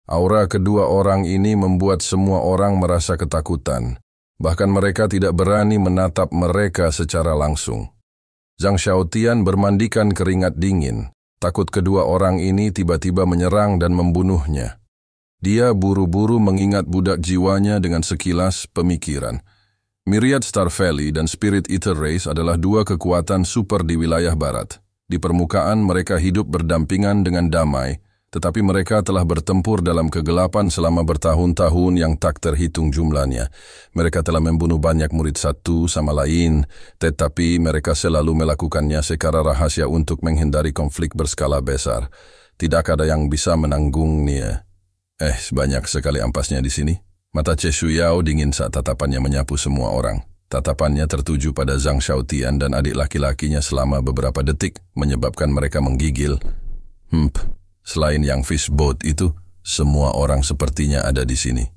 Aura kedua orang ini membuat semua orang merasa ketakutan. Bahkan mereka tidak berani menatap mereka secara langsung. Zhang Xiaotian bermandikan keringat dingin. Takut kedua orang ini tiba-tiba menyerang dan membunuhnya. Dia buru-buru mengingat budak jiwanya dengan sekilas pemikiran. Myriad Star Valley dan Spirit Eater Race adalah dua kekuatan super di wilayah barat. Di permukaan mereka hidup berdampingan dengan damai, tetapi mereka telah bertempur dalam kegelapan selama bertahun-tahun yang tak terhitung jumlahnya. Mereka telah membunuh banyak murid satu sama lain, tetapi mereka selalu melakukannya secara rahasia untuk menghindari konflik berskala besar. Tidak ada yang bisa menanggungnya. Banyak sekali ampasnya di sini. Mata Che Shuyao dingin saat tatapannya menyapu semua orang. Tatapannya tertuju pada Zhang Xiaotian dan adik laki-lakinya selama beberapa detik, menyebabkan mereka menggigil. Selain yang fishboat itu, semua orang sepertinya ada di sini.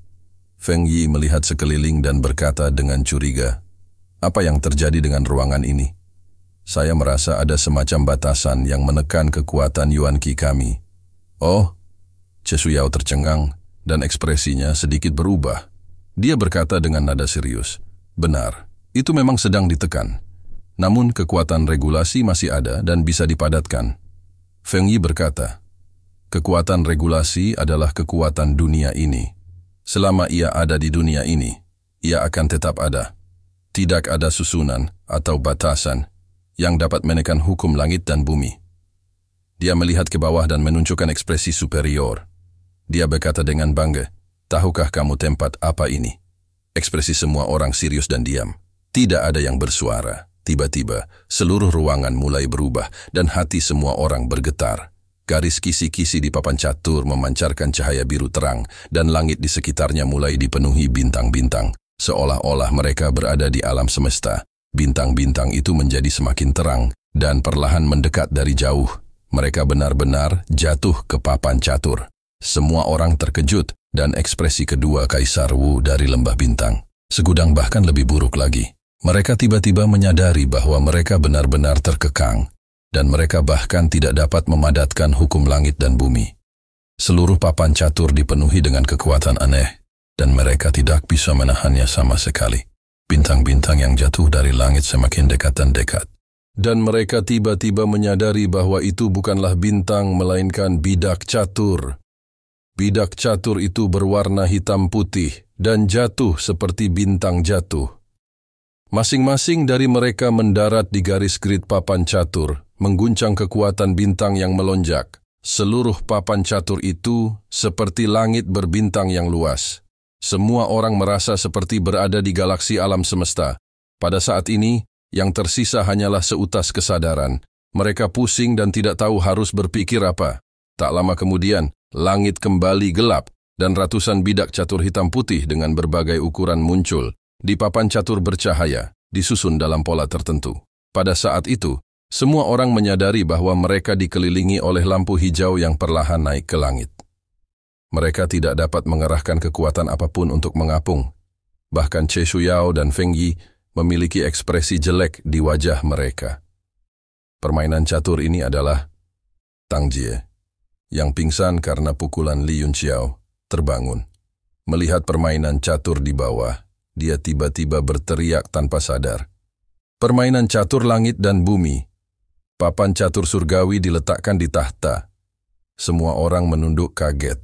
Feng Yi melihat sekeliling dan berkata dengan curiga, "Apa yang terjadi dengan ruangan ini? Saya merasa ada semacam batasan yang menekan kekuatan Yuan Qi kami." "Oh," Che Shuyao tercengang dan ekspresinya sedikit berubah. Dia berkata dengan nada serius, "Benar, itu memang sedang ditekan. Namun kekuatan regulasi masih ada dan bisa dipadatkan." Feng Yi berkata, "Kekuatan regulasi adalah kekuatan dunia ini. Selama ia ada di dunia ini, ia akan tetap ada. Tidak ada susunan atau batasan yang dapat menekan hukum langit dan bumi." Dia melihat ke bawah dan menunjukkan ekspresi superior. Dia berkata dengan bangga, "Tahukah kamu tempat apa ini?" Ekspresi semua orang serius dan diam. Tidak ada yang bersuara. Tiba-tiba, seluruh ruangan mulai berubah dan hati semua orang bergetar. Garis kisi-kisi di papan catur memancarkan cahaya biru terang dan langit di sekitarnya mulai dipenuhi bintang-bintang. Seolah-olah mereka berada di alam semesta. Bintang-bintang itu menjadi semakin terang dan perlahan mendekat dari jauh. Mereka benar-benar jatuh ke papan catur. Semua orang terkejut dan ekspresi kedua Kaisar Wu dari Lembah Bintang segudang bahkan lebih buruk lagi. Mereka tiba-tiba menyadari bahwa mereka benar-benar terkekang dan mereka bahkan tidak dapat memadatkan hukum langit dan bumi. Seluruh papan catur dipenuhi dengan kekuatan aneh dan mereka tidak bisa menahannya sama sekali. Bintang-bintang yang jatuh dari langit semakin dekat dan dekat. Dan mereka tiba-tiba menyadari bahwa itu bukanlah bintang melainkan bidak catur. Bidak catur itu berwarna hitam putih dan jatuh seperti bintang jatuh. Masing-masing dari mereka mendarat di garis grid papan catur, mengguncang kekuatan bintang yang melonjak. Seluruh papan catur itu seperti langit berbintang yang luas. Semua orang merasa seperti berada di galaksi alam semesta. Pada saat ini, yang tersisa hanyalah seutas kesadaran. Mereka pusing dan tidak tahu harus berpikir apa. Tak lama kemudian, langit kembali gelap dan ratusan bidak catur hitam putih dengan berbagai ukuran muncul. Di papan catur bercahaya, disusun dalam pola tertentu. Pada saat itu, semua orang menyadari bahwa mereka dikelilingi oleh lampu hijau yang perlahan naik ke langit. Mereka tidak dapat mengerahkan kekuatan apapun untuk mengapung. Bahkan Che Shuyao dan Feng Yi memiliki ekspresi jelek di wajah mereka. Permainan catur ini adalah Tang Jie, yang pingsan karena pukulan Li Yunxiao, terbangun. Melihat permainan catur di bawah, dia tiba-tiba berteriak tanpa sadar. Permainan catur langit dan bumi. Papan catur surgawi diletakkan di tahta. Semua orang menunduk kaget.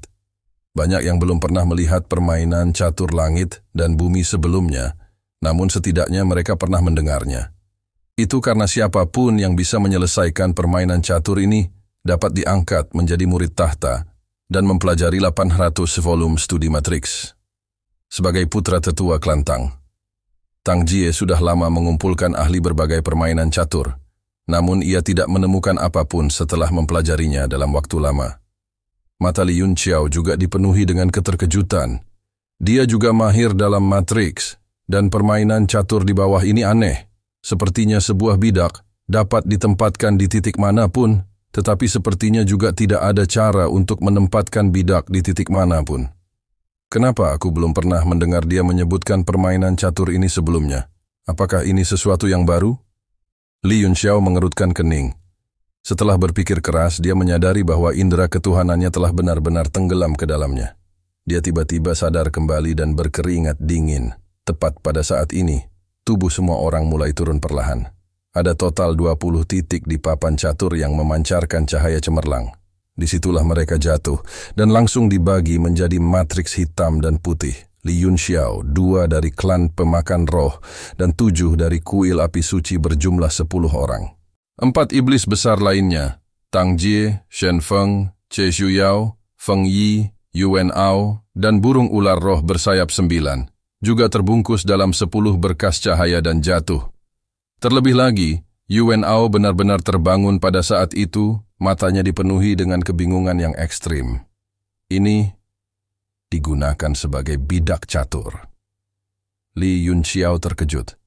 Banyak yang belum pernah melihat permainan catur langit dan bumi sebelumnya, namun setidaknya mereka pernah mendengarnya. Itu karena siapapun yang bisa menyelesaikan permainan catur ini dapat diangkat menjadi murid tahta dan mempelajari 800 volume studi matriks. Sebagai putra tetua Klantang, Tang Jie sudah lama mengumpulkan ahli berbagai permainan catur, namun ia tidak menemukan apapun setelah mempelajarinya dalam waktu lama. Mata Li Yunxiao juga dipenuhi dengan keterkejutan. Dia juga mahir dalam matriks, dan permainan catur di bawah ini aneh. Sepertinya sebuah bidak dapat ditempatkan di titik manapun, tetapi sepertinya juga tidak ada cara untuk menempatkan bidak di titik manapun. Kenapa aku belum pernah mendengar dia menyebutkan permainan catur ini sebelumnya? Apakah ini sesuatu yang baru? Li Yunxiao mengerutkan kening. Setelah berpikir keras, dia menyadari bahwa indera ketuhanannya telah benar-benar tenggelam ke dalamnya. Dia tiba-tiba sadar kembali dan berkeringat dingin. Tepat pada saat ini, tubuh semua orang mulai turun perlahan. Ada total 20 titik di papan catur yang memancarkan cahaya cemerlang. Disitulah mereka jatuh dan langsung dibagi menjadi matriks hitam dan putih. Li Yunxiao, 2 dari klan pemakan roh, dan 7 dari kuil api suci berjumlah 10 orang. 4 iblis besar lainnya, Tang Jie, Shen Feng, Che Shuyao, Feng Yi, Yuan Ao, dan burung ular roh bersayap 9, juga terbungkus dalam 10 berkas cahaya dan jatuh. Terlebih lagi, Yuan Ao benar-benar terbangun pada saat itu, matanya dipenuhi dengan kebingungan yang ekstrim. Ini digunakan sebagai bidak catur. Li Yunxiao terkejut.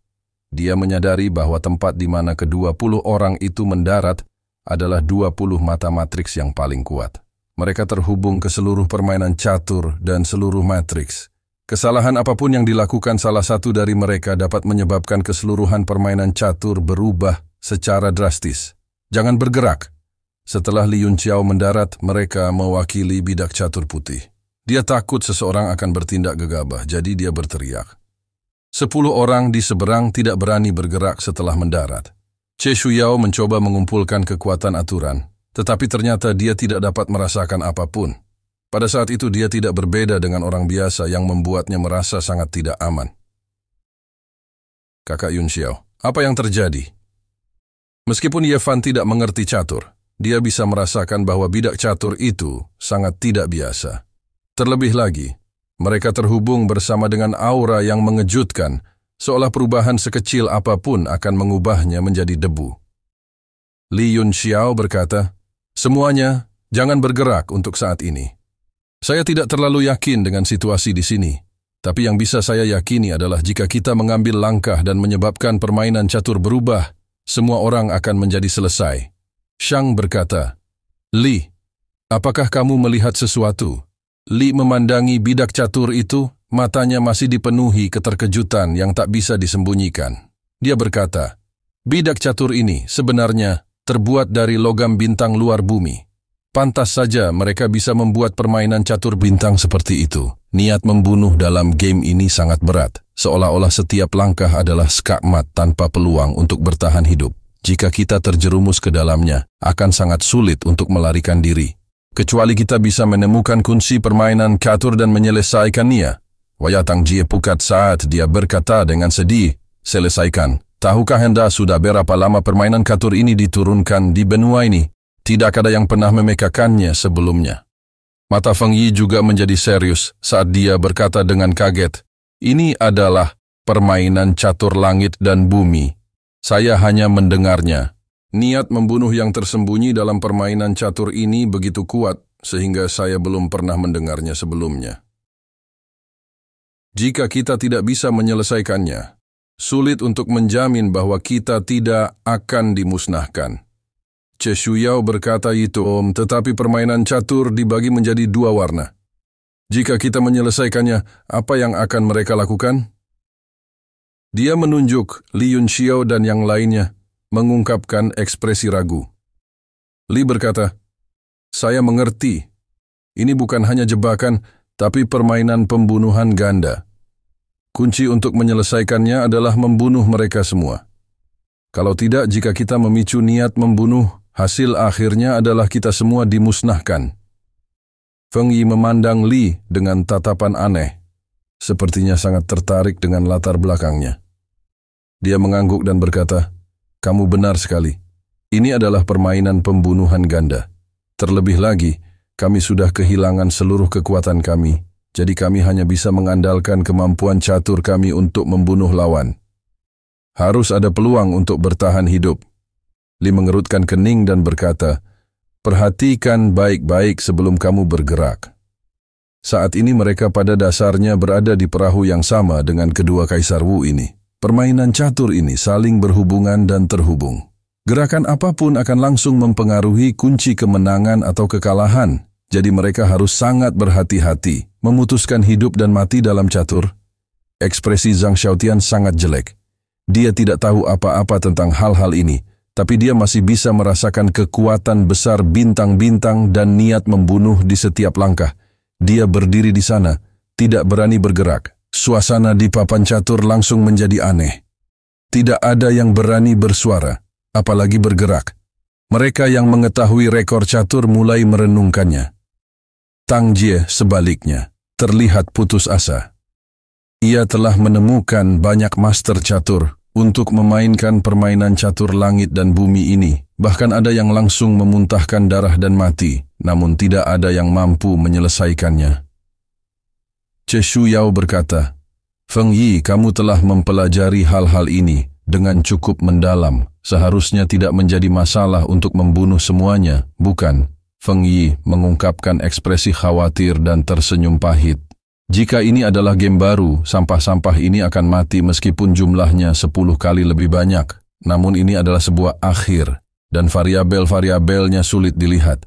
Dia menyadari bahwa tempat di mana ke-20 orang itu mendarat adalah 20 mata matriks yang paling kuat. Mereka terhubung ke seluruh permainan catur dan seluruh matriks. Kesalahan apapun yang dilakukan salah satu dari mereka dapat menyebabkan keseluruhan permainan catur berubah secara drastis. Jangan bergerak. Setelah Li Yunxiao mendarat, mereka mewakili bidak catur putih. Dia takut seseorang akan bertindak gegabah, jadi dia berteriak. 10 orang di seberang tidak berani bergerak setelah mendarat. Che Shuyao mencoba mengumpulkan kekuatan aturan, tetapi ternyata dia tidak dapat merasakan apapun. Pada saat itu dia tidak berbeda dengan orang biasa yang membuatnya merasa sangat tidak aman. Kakak Yunxiao, apa yang terjadi? Meskipun Ye Fan tidak mengerti catur, dia bisa merasakan bahwa bidak catur itu sangat tidak biasa. Terlebih lagi, mereka terhubung bersama dengan aura yang mengejutkan, seolah perubahan sekecil apapun akan mengubahnya menjadi debu. Li Yunxiao berkata, "Semuanya, jangan bergerak untuk saat ini. Saya tidak terlalu yakin dengan situasi di sini, tapi yang bisa saya yakini adalah jika kita mengambil langkah dan menyebabkan permainan catur berubah, semua orang akan menjadi selesai." Shang berkata, "Li, apakah kamu melihat sesuatu?" Li memandangi bidak catur itu, matanya masih dipenuhi keterkejutan yang tak bisa disembunyikan. Dia berkata, "Bidak catur ini sebenarnya terbuat dari logam bintang luar bumi. Pantas saja mereka bisa membuat permainan catur bintang seperti itu. Niat membunuh dalam game ini sangat berat, seolah-olah setiap langkah adalah skakmat tanpa peluang untuk bertahan hidup. Jika kita terjerumus ke dalamnya, akan sangat sulit untuk melarikan diri. Kecuali kita bisa menemukan kunci permainan catur dan menyelesaikannya." Wajah Tang Jie pucat saat dia berkata dengan sedih, "Selesaikan. Tahukah Anda sudah berapa lama permainan catur ini diturunkan di benua ini? Tidak ada yang pernah memekakannya sebelumnya." Mata Feng Yi juga menjadi serius saat dia berkata dengan kaget, "Ini adalah permainan catur langit dan bumi. Saya hanya mendengarnya." Niat membunuh yang tersembunyi dalam permainan catur ini begitu kuat sehingga saya belum pernah mendengarnya sebelumnya. Jika kita tidak bisa menyelesaikannya, sulit untuk menjamin bahwa kita tidak akan dimusnahkan. Che Shuyao berkata itu, tetapi permainan catur dibagi menjadi 2 warna. Jika kita menyelesaikannya, apa yang akan mereka lakukan? Dia menunjuk Li Yunxiao dan yang lainnya, mengungkapkan ekspresi ragu. Li berkata, "Saya mengerti. Ini bukan hanya jebakan, tapi permainan pembunuhan ganda. Kunci untuk menyelesaikannya adalah membunuh mereka semua. Kalau tidak, jika kita memicu niat membunuh, hasil akhirnya adalah kita semua dimusnahkan." Feng Yi memandang Li dengan tatapan aneh. Sepertinya sangat tertarik dengan latar belakangnya. Dia mengangguk dan berkata, "Kamu benar sekali. Ini adalah permainan pembunuhan ganda. Terlebih lagi, kami sudah kehilangan seluruh kekuatan kami, jadi kami hanya bisa mengandalkan kemampuan catur kami untuk membunuh lawan. Harus ada peluang untuk bertahan hidup." Li mengerutkan kening dan berkata, "Perhatikan baik-baik sebelum kamu bergerak." Saat ini mereka pada dasarnya berada di perahu yang sama dengan kedua Kaisar Wu ini. Permainan catur ini saling berhubungan dan terhubung. Gerakan apapun akan langsung mempengaruhi kunci kemenangan atau kekalahan, jadi mereka harus sangat berhati-hati memutuskan hidup dan mati dalam catur. Ekspresi Zhang Xiaotian sangat jelek. Dia tidak tahu apa-apa tentang hal-hal ini, tapi dia masih bisa merasakan kekuatan besar bintang-bintang dan niat membunuh di setiap langkah. Dia berdiri di sana, tidak berani bergerak. Suasana di papan catur langsung menjadi aneh. Tidak ada yang berani bersuara, apalagi bergerak. Mereka yang mengetahui rekor catur mulai merenungkannya. Tang Jie sebaliknya, terlihat putus asa. Ia telah menemukan banyak master catur untuk memainkan permainan catur langit dan bumi ini. Bahkan ada yang langsung memuntahkan darah dan mati, namun tidak ada yang mampu menyelesaikannya. Che Shuyao berkata, "Feng Yi, kamu telah mempelajari hal-hal ini dengan cukup mendalam. Seharusnya tidak menjadi masalah untuk membunuh semuanya, bukan?" Feng Yi mengungkapkan ekspresi khawatir dan tersenyum pahit. "Jika ini adalah game baru, sampah-sampah ini akan mati meskipun jumlahnya 10 kali lebih banyak. Namun ini adalah sebuah akhir, dan variabel-variabelnya sulit dilihat.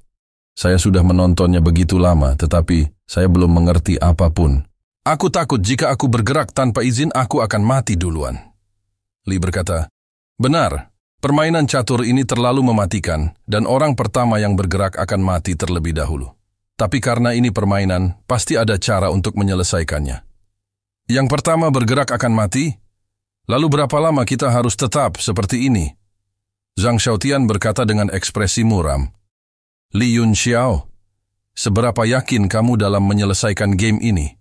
Saya sudah menontonnya begitu lama, tetapi saya belum mengerti apapun. Aku takut jika aku bergerak tanpa izin, aku akan mati duluan." Li berkata, "Benar, permainan catur ini terlalu mematikan, dan orang pertama yang bergerak akan mati terlebih dahulu. Tapi karena ini permainan, pasti ada cara untuk menyelesaikannya. Yang pertama bergerak akan mati? Lalu berapa lama kita harus tetap seperti ini?" Zhang Xiaotian berkata dengan ekspresi muram. "Li Yunxiao, seberapa yakin kamu dalam menyelesaikan game ini?"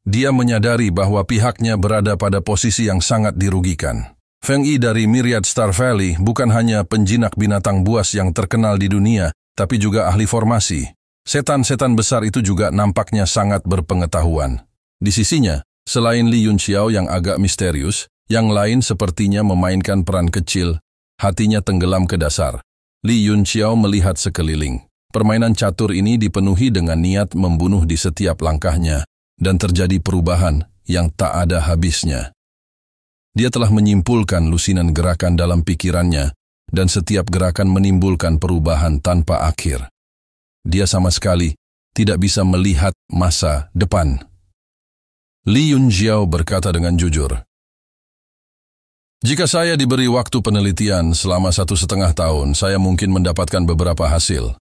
Dia menyadari bahwa pihaknya berada pada posisi yang sangat dirugikan. Feng Yi dari Myriad Star Valley bukan hanya penjinak binatang buas yang terkenal di dunia, tapi juga ahli formasi. Setan-setan besar itu juga nampaknya sangat berpengetahuan. Di sisinya, selain Li Yunxiao yang agak misterius, yang lain sepertinya memainkan peran kecil, hatinya tenggelam ke dasar. Li Yunxiao melihat sekeliling. Permainan catur ini dipenuhi dengan niat membunuh di setiap langkahnya, dan terjadi perubahan yang tak ada habisnya. Dia telah menyimpulkan lusinan gerakan dalam pikirannya, dan setiap gerakan menimbulkan perubahan tanpa akhir. Dia sama sekali tidak bisa melihat masa depan. Li Yunxiao berkata dengan jujur, "Jika saya diberi waktu penelitian selama 1,5 tahun, saya mungkin mendapatkan beberapa hasil.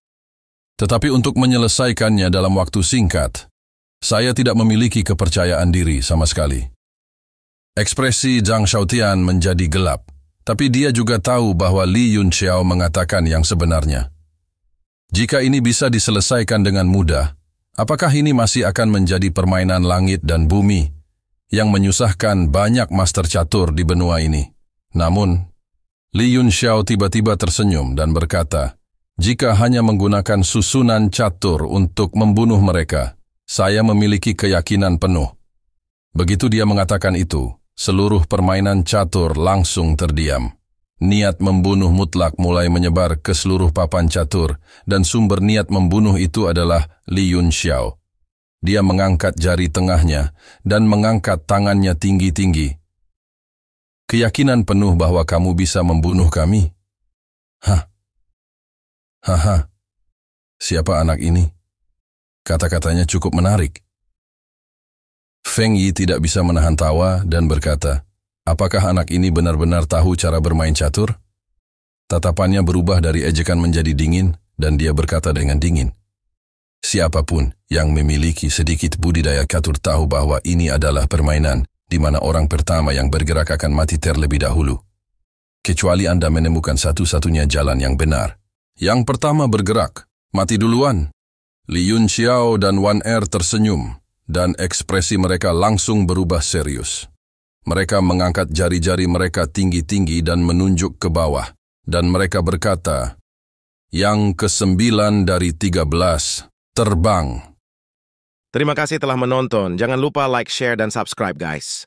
Tetapi untuk menyelesaikannya dalam waktu singkat, saya tidak memiliki kepercayaan diri sama sekali." Ekspresi Zhang Xiaotian menjadi gelap, tapi dia juga tahu bahwa Li Yunxiao mengatakan yang sebenarnya. Jika ini bisa diselesaikan dengan mudah, apakah ini masih akan menjadi permainan langit dan bumi yang menyusahkan banyak master catur di benua ini? Namun, Li Yunxiao tiba-tiba tersenyum dan berkata, "Jika hanya menggunakan susunan catur untuk membunuh mereka, saya memiliki keyakinan penuh." Begitu dia mengatakan itu, seluruh permainan catur langsung terdiam. Niat membunuh mutlak mulai menyebar ke seluruh papan catur, dan sumber niat membunuh itu adalah Li Yunxiao. Dia mengangkat jari tengahnya dan mengangkat tangannya tinggi-tinggi. "Keyakinan penuh bahwa kamu bisa membunuh kami?" "Hah? Haha, siapa anak ini?" Kata-katanya cukup menarik. Feng Yi tidak bisa menahan tawa dan berkata, "Apakah anak ini benar-benar tahu cara bermain catur?" Tatapannya berubah dari ejekan menjadi dingin, dan dia berkata dengan dingin, "Siapapun yang memiliki sedikit budidaya catur tahu bahwa ini adalah permainan di mana orang pertama yang bergerak akan mati terlebih dahulu. Kecuali Anda menemukan satu-satunya jalan yang benar. Yang pertama bergerak, mati duluan." Li Yunxiao dan Wan Er tersenyum, dan ekspresi mereka langsung berubah serius. Mereka mengangkat jari-jari mereka tinggi-tinggi dan menunjuk ke bawah, dan mereka berkata, "Yang ke-9 dari 13, terbang." Terima kasih telah menonton. Jangan lupa like, share, dan subscribe guys.